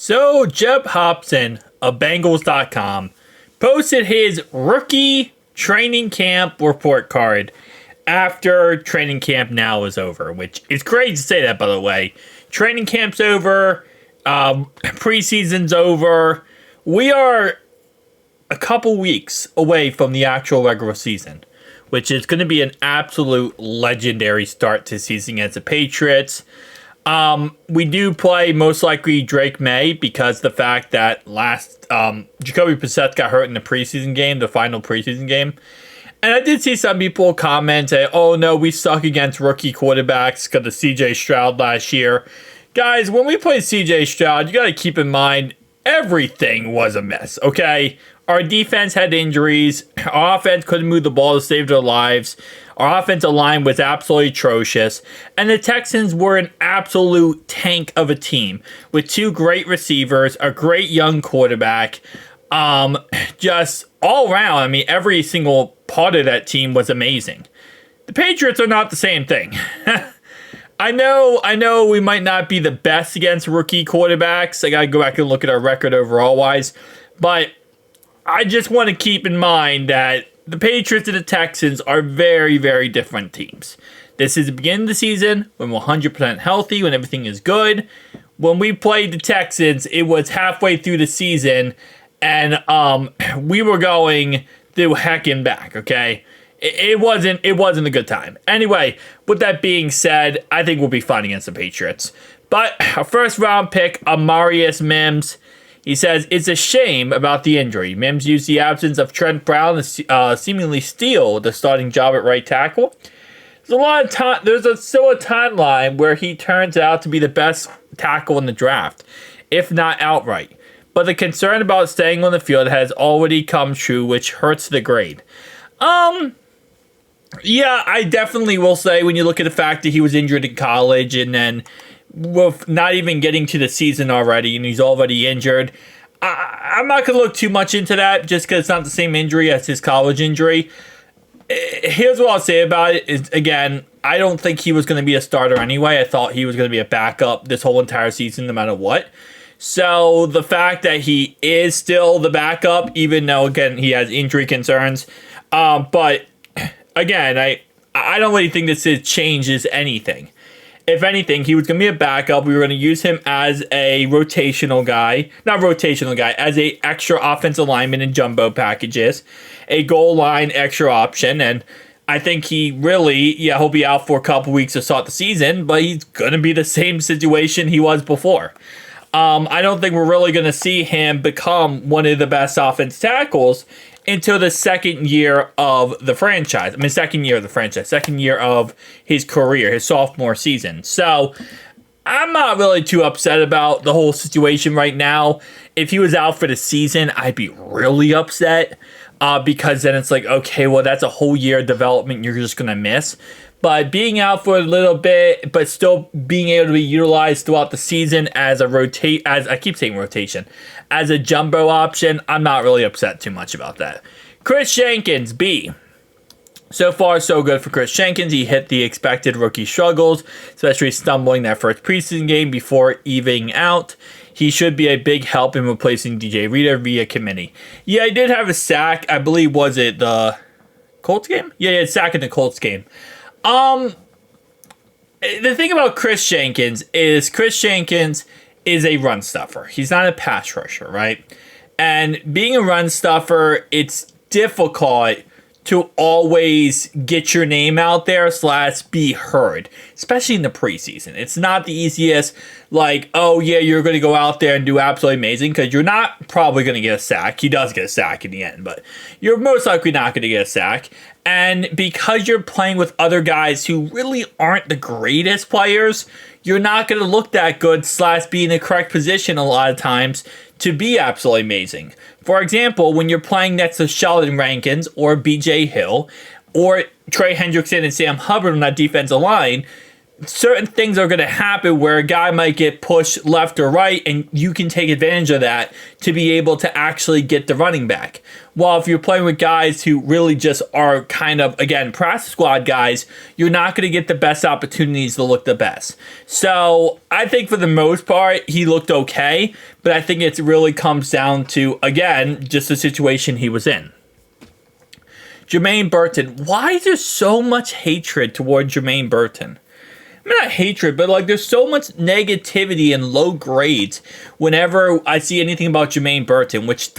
So, Jeb Hobson of Bengals.com posted his rookie training camp report card after training camp now is over, which is great to say that, by the way. Training camp's over. Preseason's over. We are a couple weeks away from the actual regular season, which is going to be an absolute legendary start to season against the Patriots. We do play most likely Drake May because the fact that Jacoby Brissett got hurt in the preseason game, the final preseason game. And I did see some people comment say, oh no, we suck against rookie quarterbacks because of CJ Stroud last year. Guys, when we played CJ Stroud, you got to keep in mind, everything was a mess, okay? Our defense had injuries. Our offense couldn't move the ball to save their lives. Our offensive line was absolutely atrocious. And the Texans were an absolute tank of a team with two great receivers, a great young quarterback. Just all around, I mean, every single part of that team was amazing. The Patriots are not the same thing. I know we might not be the best against rookie quarterbacks. I got to go back and look at our record overall-wise. But I just want to keep in mind that the Patriots and the Texans are very, very different teams. This is the beginning of the season when we're 100% healthy, when everything is good. When we played the Texans, it was halfway through the season, and we were going through heck and back, okay? It wasn't a good time. Anyway, with that being said, I think we'll be fine against the Patriots. But our first round pick, Amarius Mims, he says, it's a shame about the injury. Mims used the absence of Trent Brown to seemingly steal the starting job at right tackle. There's a lot of time. There's still a timeline where he turns out to be the best tackle in the draft, if not outright. But the concern about staying on the field has already come true, which hurts the grade. Yeah, I definitely will say when you look at the fact that he was injured in college and then with not even getting to the season already and he's already injured, I'm not going to look too much into that just because it's not the same injury as his college injury. Here's what I'll say about it is, again, I don't think he was going to be a starter anyway. I thought he was going to be a backup this whole entire season no matter what. So the fact that he is still the backup, even though, again, he has injury concerns, but again, I don't really think this changes anything. If anything, he was going to be a backup. We were going to use him as a rotational guy. Not rotational guy, as a extra offensive lineman in jumbo packages. A goal line extra option. And I think he'll be out for a couple weeks to start the season, but he's going to be the same situation he was before. I don't think we're really going to see him become one of the best offense tackles until the second year of the franchise. Second year of his career, his sophomore season. So I'm not really too upset about the whole situation right now. If he was out for the season, I'd be really upset because then it's like, okay, well, that's a whole year of development you're just going to miss. But being out for a little bit, but still being able to be utilized throughout the season as as a jumbo option, I'm not really upset too much about that. Kris Jenkins, B. So far, so good for Kris Jenkins. He hit the expected rookie struggles, especially stumbling that first preseason game before evening out. He should be a big help in replacing DJ Reader via committee. Yeah, he did have a sack. I believe, was it the Colts game? Yeah, he had a sack in the Colts game. The thing about Kris Jenkins is a run stuffer. He's not a pass rusher, right? And being a run stuffer, it's difficult to always get your name out there / be heard, especially in the preseason. It's not the easiest, like, oh yeah, you're going to go out there and do absolutely amazing because you're not probably going to get a sack. He does get a sack in the end, but you're most likely not going to get a sack. And because you're playing with other guys who really aren't the greatest players, you're not going to look that good / be in the correct position a lot of times to be absolutely amazing. For example, when you're playing next to Sheldon Rankins or BJ Hill or Trey Hendrickson and Sam Hubbard on that defensive line, certain things are going to happen where a guy might get pushed left or right, and you can take advantage of that to be able to actually get the running back. While if you're playing with guys who really just are kind of, again, practice squad guys, you're not going to get the best opportunities to look the best. So I think for the most part, he looked okay, but I think it really comes down to, again, just the situation he was in. Jermaine Burton. Why is there so much hatred toward Jermaine Burton? I mean, not hatred, but like there's so much negativity and low grades whenever I see anything about Jermaine Burton, which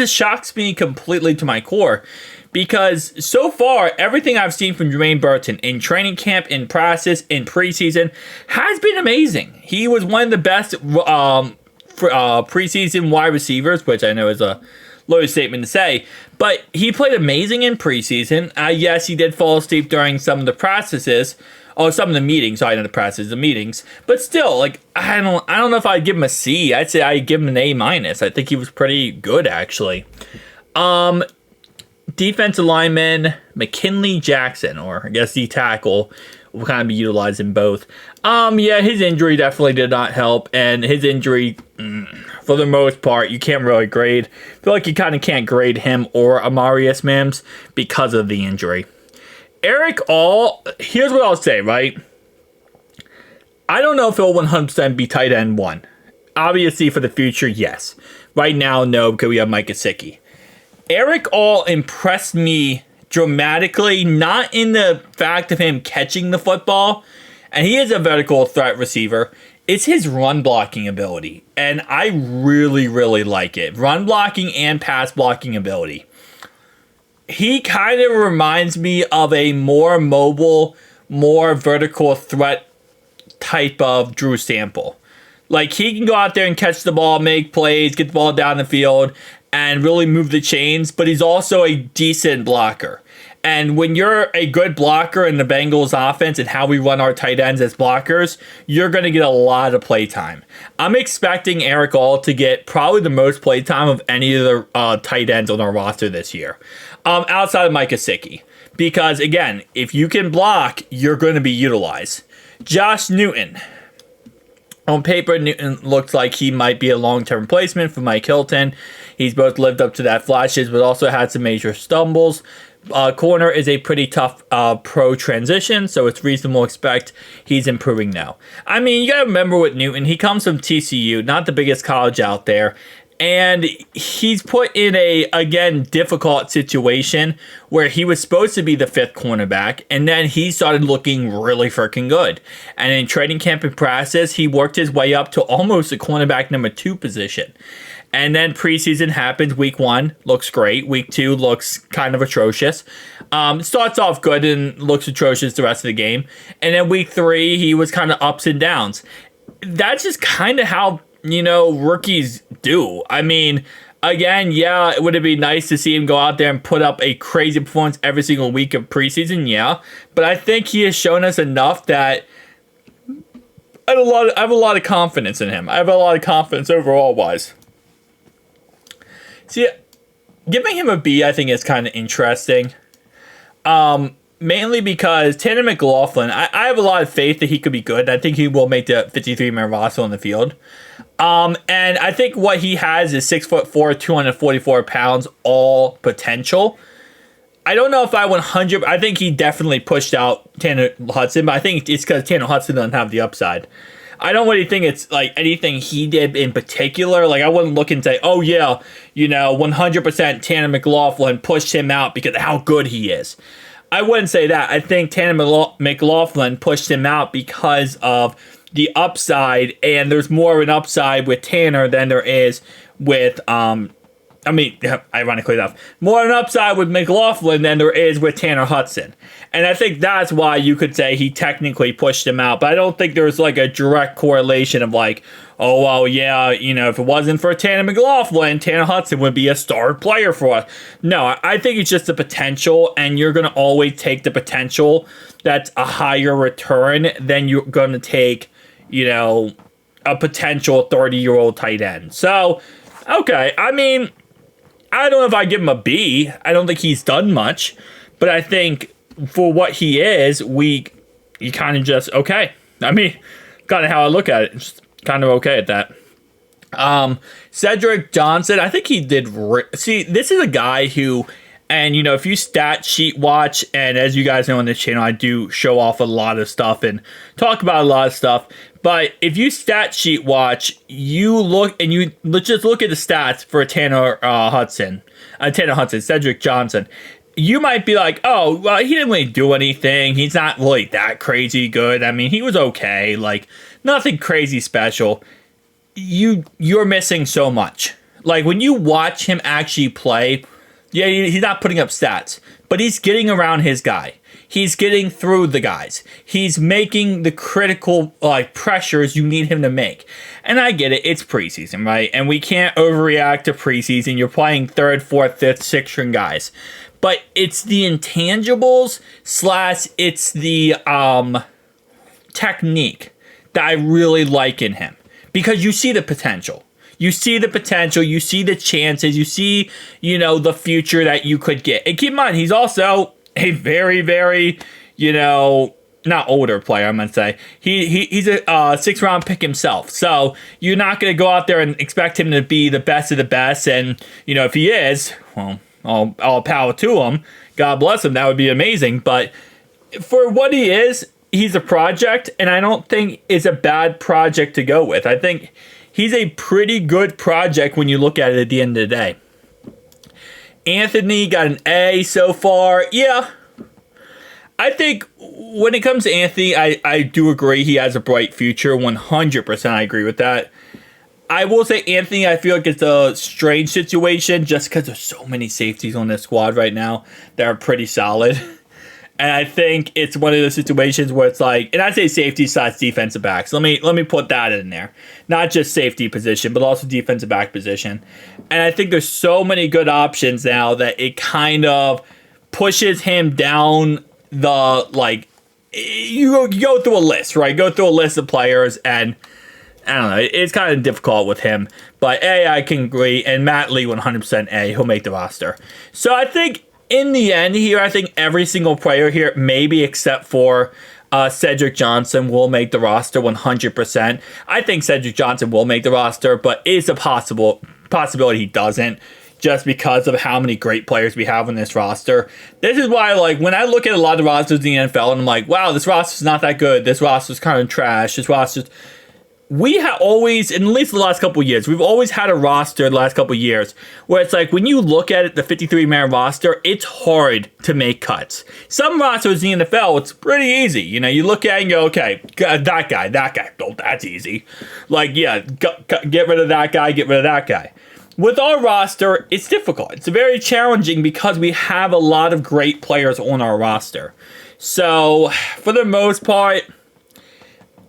shocks me completely to my core. Because so far, everything I've seen from Jermaine Burton in training camp, in practice, in preseason, has been amazing. He was one of the best preseason wide receivers, which I know is a low statement to say, but he played amazing in preseason. Yes, he did fall asleep during some of the practices, or some of the meetings. Sorry, not the practices, the meetings. But still, like I don't know if I'd give him a C. I'd say I'd give him an A-. I think he was pretty good actually. Defensive lineman McKinley Jackson, or I guess the tackle, will kind of be utilized in both. Yeah, his injury definitely did not help, and his injury, for the most part, you can't really grade. I feel like you kind of can't grade him or Amarius Mims because of the injury. Erick All, here's what I'll say, right? I don't know if he'll 100% be tight end 1. Obviously, for the future, yes. Right now, no, because we have Mike Gesicki. Erick All impressed me dramatically, not in the fact of him catching the football, and he is a vertical threat receiver. It's his run blocking ability, and I really, really like it. Run blocking and pass blocking ability. He kind of reminds me of a more mobile, more vertical threat type of Drew Sample. Like, he can go out there and catch the ball, make plays, get the ball down the field, and really move the chains, but he's also a decent blocker. And when you're a good blocker in the Bengals offense and how we run our tight ends as blockers, you're going to get a lot of play time. I'm expecting Erick All to get probably the most play time of any of the tight ends on our roster this year, outside of Mike Gesicki. Because, again, if you can block, you're going to be utilized. Josh Newton. On paper, Newton looks like he might be a long-term replacement for Mike Hilton. He's both lived up to that flashes, but also had some major stumbles. Corner is a pretty tough pro transition, so it's reasonable to expect he's improving now. I mean, you gotta remember with Newton, he comes from TCU, not the biggest college out there, and he's put in a, again, difficult situation where he was supposed to be the 5th cornerback, and then he started looking really freaking good. And in training camp and practice, he worked his way up to almost the cornerback number 2 position. And then preseason happens. Week 1 looks great. Week 2 looks kind of atrocious. Starts off good and looks atrocious the rest of the game. And then week 3, he was kind of ups and downs. That's just kind of how, rookies do. I mean, again, yeah, it would have been nice to see him go out there and put up a crazy performance every single week of preseason, yeah. But I think he has shown us enough that I have a lot of confidence in him. I have a lot of confidence overall-wise. See, giving him a B, I think, is kind of interesting. Mainly because Tanner McLachlan, I have a lot of faith that he could be good. I think he will make the 53-man roster on the field. And I think what he has is 6'4", 244 pounds, all potential. I don't know if I think he definitely pushed out Tanner Hudson, but I think it's because Tanner Hudson doesn't have the upside. I don't really think it's like anything he did in particular. Like, I wouldn't look and say, oh yeah, 100% Tanner McLachlan pushed him out because of how good he is. I wouldn't say that. I think Tanner McLachlan pushed him out because of the upside, and there's more of an upside with Tanner than there is with ironically enough, more an upside with McLachlan than there is with Tanner Hudson. And I think that's why you could say he technically pushed him out. But I don't think there's like a direct correlation of like, oh, well, yeah, if it wasn't for Tanner McLachlan, Tanner Hudson would be a star player for us. No, I think it's just the potential, and you're going to always take the potential that's a higher return than you're going to take, a potential 30-year-old tight end. So, okay, I mean, I don't know if I give him a B. I don't think he's done much. But I think for what he is, week you kind of just okay. I mean, kind of how I look at it. Just kind of okay at that. Cedric Johnson, I think he did. See, this is a guy who, and you know, if you stat sheet watch, and as you guys know on this channel, I do show off a lot of stuff and talk about a lot of stuff. But if you stat sheet watch, you look and you just look at the stats for Tanner Hudson, Cedric Johnson. You might be like, oh, well, he didn't really do anything. He's not really that crazy good. I mean, he was okay. Like, nothing crazy special. You're missing so much. Like, when you watch him actually play, yeah, he's not putting up stats, but he's getting around his guy. He's getting through the guys. He's making the critical pressures you need him to make. And I get it. It's preseason, right? And we can't overreact to preseason. You're playing 3rd, 4th, 5th, 6th string guys. But it's the intangibles / it's the technique that I really like in him. Because you see the potential. You see the potential. You see the chances. You see, you know, the future that you could get. And keep in mind, he's also a very, very, you know, not older player, I'm going to say. He's a 6th round pick himself. So you're not going to go out there and expect him to be the best of the best. And, you know, if he is, well, all power to him. God bless him. That would be amazing. But for what he is, he's a project. And I don't think it's a bad project to go with. I think he's a pretty good project when you look at it at the end of the day. Anthony got an A so far. Yeah. I think when it comes to Anthony, I do agree he has a bright future. 100% I agree with that. I will say Anthony, I feel like it's a strange situation just because there's so many safeties on this squad right now that are pretty solid. And I think it's one of those situations where it's like, and I say safety / defensive backs. Let me put that in there. Not just safety position, but also defensive back position. And I think there's so many good options now that it kind of pushes him down the, like, you go through a list, right? Go through a list of players, and I don't know, it's kind of difficult with him. But A, I can agree, and Matt Lee, 100% A, he'll make the roster. So I think in the end here, I think every single player here, maybe except for Cedric Johnson, will make the roster 100%. I think Cedric Johnson will make the roster, but it's a possibility he doesn't, just because of how many great players we have on this roster. This is why, like, when I look at a lot of rosters in the NFL, and I'm like, wow, this roster's not that good. This roster's kind of trash. This roster's... We have always, in at least the last couple of years, we've always had a roster the last couple of years where it's like when you look at it, the 53-man roster, it's hard to make cuts. Some rosters in the NFL, it's pretty easy. You know, you look at it and go, okay, that guy, oh, that's easy. Like, yeah, get rid of that guy, get rid of that guy. With our roster, it's difficult. It's very challenging because we have a lot of great players on our roster. So, for the most part,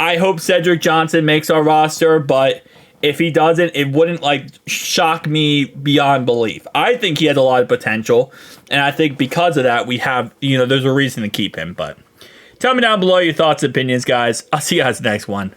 I hope Cedric Johnson makes our roster, but if he doesn't, it wouldn't, like, shock me beyond belief. I think he has a lot of potential, and I think because of that, we have, you know, there's a reason to keep him. But tell me down below your thoughts and opinions, guys. I'll see you guys next one.